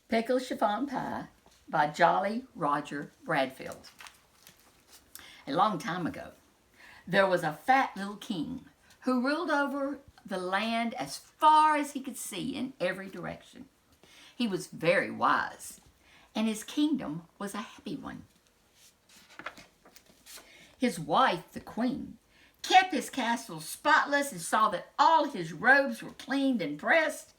Pickle Chiffon Pie by Jolly Roger Bradfield. A long time ago, there was a fat little king who ruled over the land as far as he could see in every direction. He was very wise, and his kingdom was a happy one. His wife, the queen, kept his castle spotless and saw that all his robes were cleaned and pressed,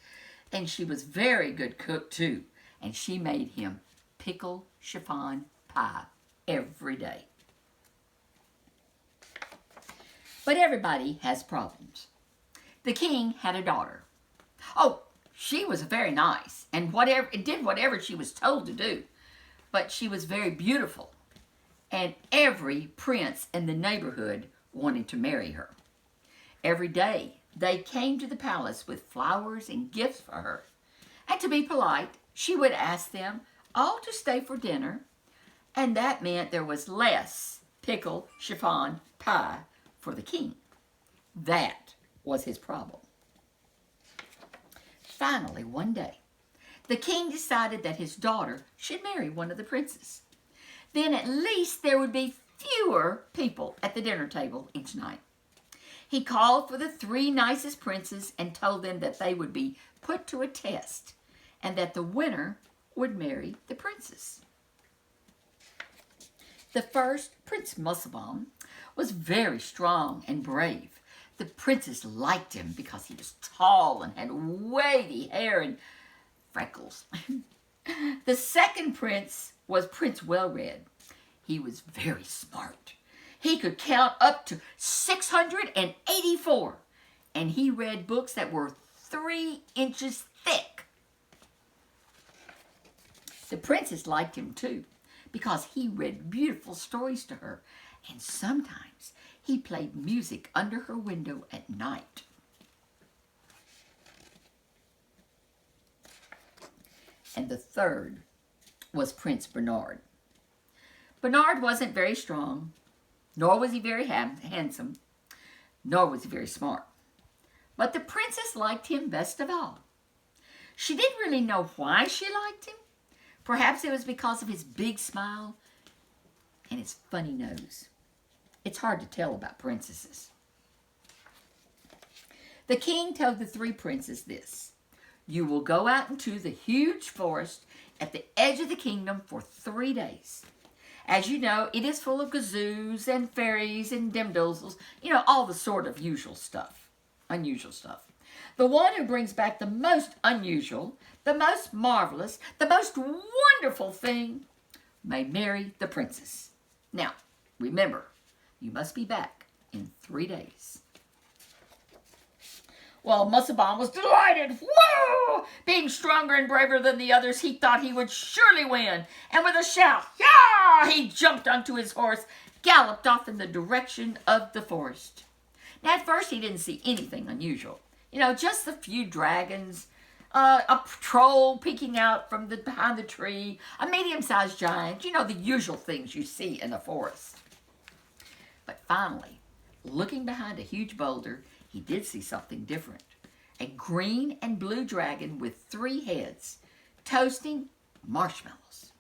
and she was very good cook too, and she made him pickle chiffon pie every day. But everybody has problems. The king had a daughter. Oh, she was very nice and did whatever she was told to do, but she was very beautiful, and every prince in the neighborhood wanted to marry her. Every day they came to the palace with flowers and gifts for her, and to be polite, she would ask them all to stay for dinner, and that meant there was less pickle chiffon pie for the king. That was his problem. Finally, one day, the king decided that his daughter should marry one of the princes. Then at least there would be fewer people at the dinner table each night. He called for the 3 nicest princes and told them that they would be put to a test and that the winner would marry the princess. The first, Prince Musselbaum, was very strong and brave. The princess liked him because he was tall and had wavy hair and freckles. The second prince was Prince Well-Read. He was very smart. He could count up to 684, and he read books that were 3 inches thick. The princess liked him too, because he read beautiful stories to her, and sometimes he played music under her window at night. And the third was Prince Bernard. Bernard wasn't very strong, nor was he very handsome, nor was he very smart. But the princess liked him best of all. She didn't really know why she liked him. Perhaps it was because of his big smile and his funny nose. It's hard to tell about princesses. The king told the 3 princes this: "You will go out into the huge forest at the edge of the kingdom for 3 days. As you know, it is full of gazoos and fairies and dimdoozles, all the sort of unusual stuff. The one who brings back the most unusual, the most marvelous, the most wonderful thing may marry the princess. Now, remember, you must be back in 3 days." Well, Musselbaum was delighted. Whoa! Being stronger and braver than the others, he thought he would surely win. And with a shout, "Yah!" he jumped onto his horse, galloped off in the direction of the forest. Now, at first, he didn't see anything unusual. Just a few dragons, a troll peeking out from behind the tree, a medium-sized giant, the usual things you see in a forest. But finally, looking behind a huge boulder, he did see something different. A green and blue dragon with 3 heads, toasting marshmallows.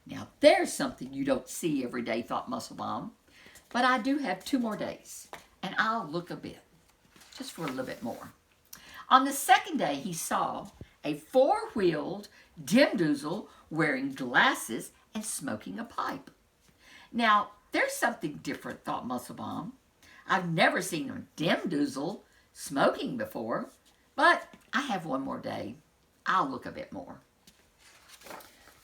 Now, there's something you don't see every day, thought Musselbaum. But I do have 2 more days, and I'll look a bit, just for a little bit more. On the second day, he saw a 4-wheeled dimdoozle wearing glasses and smoking a pipe. Now, there's something different, thought Musselbaum. I've never seen a dimdoozle smoking before, but I have 1 more day. I'll look a bit more.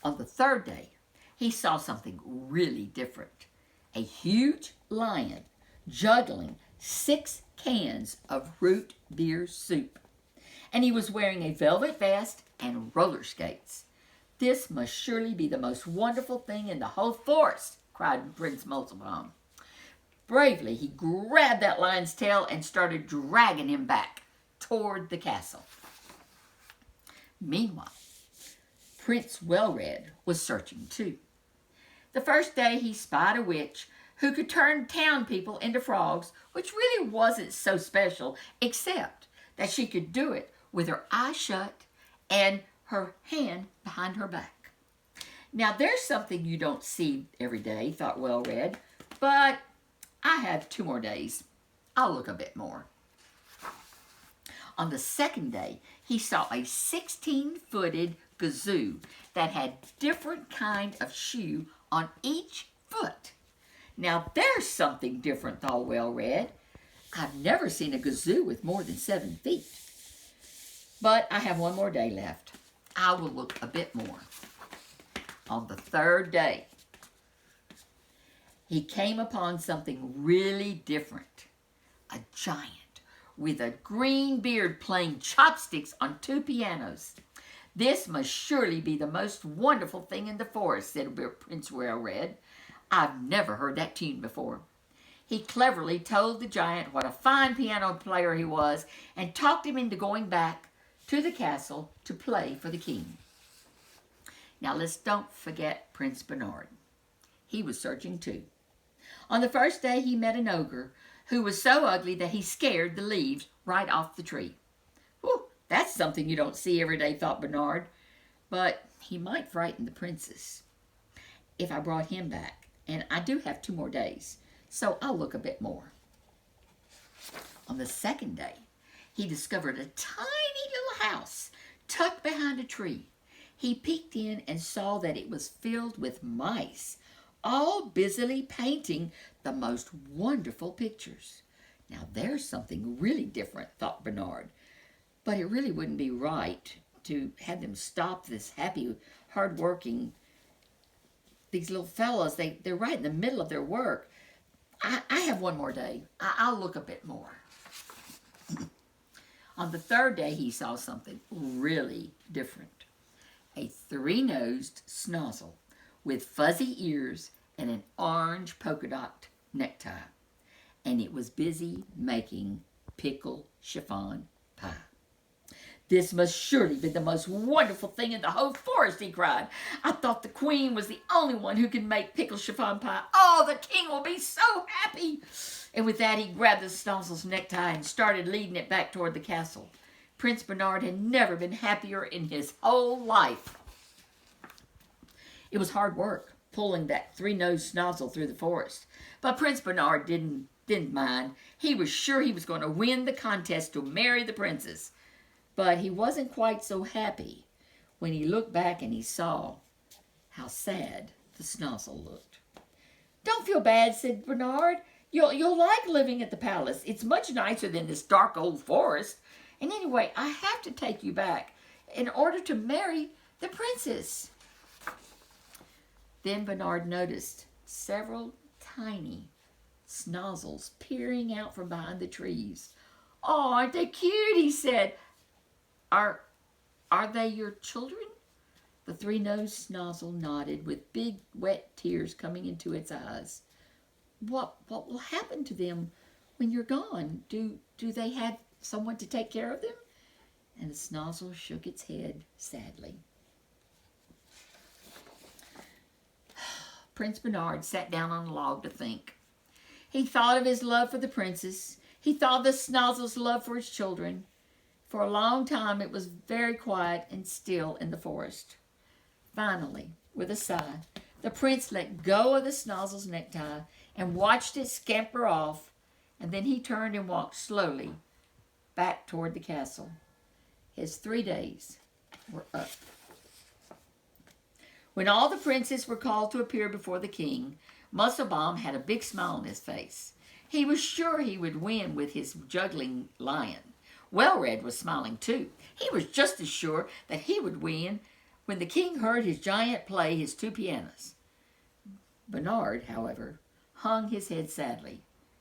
On the third day, he saw something really different. A huge lion juggling 6 cans of root beer soup. And he was wearing a velvet vest and roller skates. "This must surely be the most wonderful thing in the whole forest," cried Prince Musselbaum. Bravely, he grabbed that lion's tail and started dragging him back toward the castle. Meanwhile, Prince Well-Read was searching too. The first day he spied a witch who could turn town people into frogs, which really wasn't so special, except that she could do it with her eyes shut and her hand behind her back. Now, there's something you don't see every day, thought Well-Read, but I have 2 more days. I'll look a bit more. On the second day, he saw a 16-footed gazoo that had different kind of shoe on each foot. Now, there's something different, thought Well-Read. I've never seen a gazoo with more than 7 feet. But I have 1 more day left. I will look a bit more. On the third day, he came upon something really different. A giant with a green beard playing chopsticks on 2 pianos. This must surely be the most wonderful thing in the forest, said Prince Well-Read. I've never heard that tune before. He cleverly told the giant what a fine piano player he was and talked him into going back to the castle to play for the king. Now don't forget Prince Bernard. He was searching too. On the first day he met an ogre who was so ugly that he scared the leaves right off the tree. Whew, that's something you don't see every day, thought Bernard, but he might frighten the princess if I brought him back, and I do have 2 more days, so I'll look a bit more. On the second day, he discovered a tiny little house tucked behind a tree. He peeked in and saw that it was filled with mice, all busily painting the most wonderful pictures. Now there's something really different, thought Bernard, but it really wouldn't be right to have them stop this happy, hard-working, these little fellows, they're right in the middle of their work. I have 1 more day. I'll look a bit more. On the third day, he saw something really different. A 3-nosed snozzle with fuzzy ears and an orange polka dot necktie. And it was busy making pickle chiffon pie. This must surely be the most wonderful thing in the whole forest, he cried. I thought the queen was the only one who could make pickle chiffon pie. Oh, the king will be so happy. And with that, he grabbed the snozzle's necktie and started leading it back toward the castle. Prince Bernard had never been happier in his whole life. It was hard work pulling that 3-nosed snozzle through the forest, but Prince Bernard didn't mind. He was sure he was going to win the contest to marry the princess. But he wasn't quite so happy when he looked back and he saw how sad the snozzle looked. Don't feel bad, said Bernard. You'll like living at the palace. It's much nicer than this dark old forest. And anyway, I have to take you back in order to marry the princess. Then Bernard noticed several tiny snozzles peering out from behind the trees. Oh, aren't they cute, he said. Are they your children? The 3-nosed snozzle nodded with big wet tears coming into its eyes. What will happen to them when you're gone? Do they have someone to take care of them? And the snozzle shook its head sadly. Prince Bernard sat down on a log to think. He thought of his love for the princess. He thought of the snozzle's love for his children. For a long time, it was very quiet and still in the forest. Finally, with a sigh, the prince let go of the snozzle's necktie and watched it scamper off, and then he turned and walked slowly back toward the castle. His 3 days were up. When all the princes were called to appear before the king, Musselbaum had a big smile on his face. He was sure he would win with his juggling lion. Well-Read was smiling too. He was just as sure that he would win when the king heard his giant play his 2 pianos. Bernard, however, hung his head sadly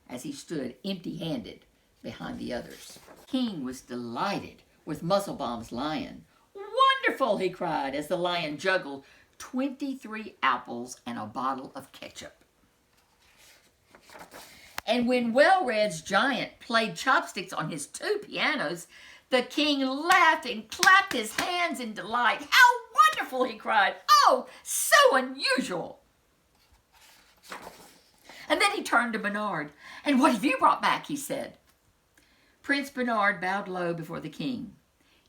as he stood empty-handed behind the others. The king was delighted with Musselbaum's lion. Wonderful, he cried as the lion juggled 23 apples and a bottle of ketchup. And when Well-Read's giant played chopsticks on his 2 pianos, the king laughed and clapped his hands in delight. How wonderful, he cried. Oh, so unusual. And then he turned to Bernard. And what have you brought back, he said. Prince Bernard bowed low before the king.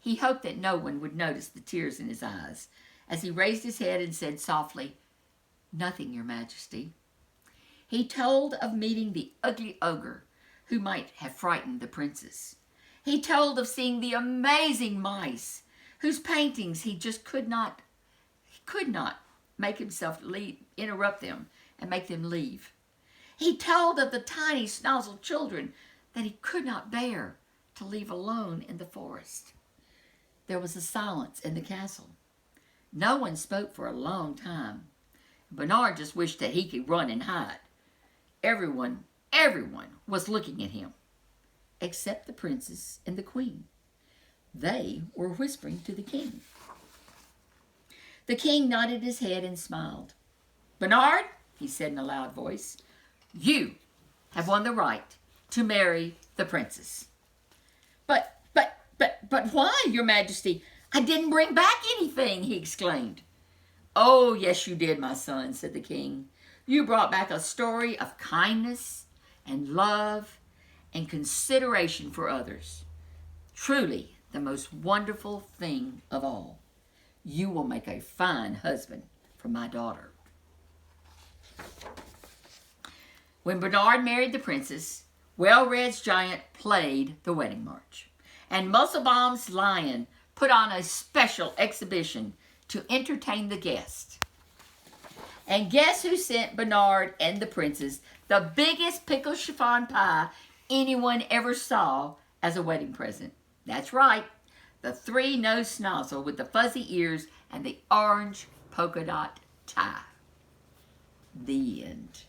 He hoped that no one would notice the tears in his eyes as he raised his head and said softly, "Nothing, Your Majesty." He told of meeting the ugly ogre who might have frightened the princess. He told of seeing the amazing mice whose paintings he just could not make himself interrupt them and make them leave. He told of the tiny snozzled children that he could not bear to leave alone in the forest. There was a silence in the castle. No one spoke for a long time. Bernard just wished that he could run and hide. Everyone was looking at him, except the princess and the queen. They were whispering to the king. The king nodded his head and smiled. "Bernard," he said in a loud voice, "you have won the right to marry the princess." But why, Your Majesty? I didn't bring back anything," he exclaimed. "Oh, yes, you did, my son," said the king. "You brought back a story of kindness and love and consideration for others. Truly the most wonderful thing of all. You will make a fine husband for my daughter." When Bernard married the princess, Well-Red's giant played the wedding march, and Musselbaum's lion put on a special exhibition to entertain the guests. And guess who sent Bernard and the princess the biggest pickle chiffon pie anyone ever saw as a wedding present? That's right, the three-nosed schnozzle with the fuzzy ears and the orange polka dot tie. The end.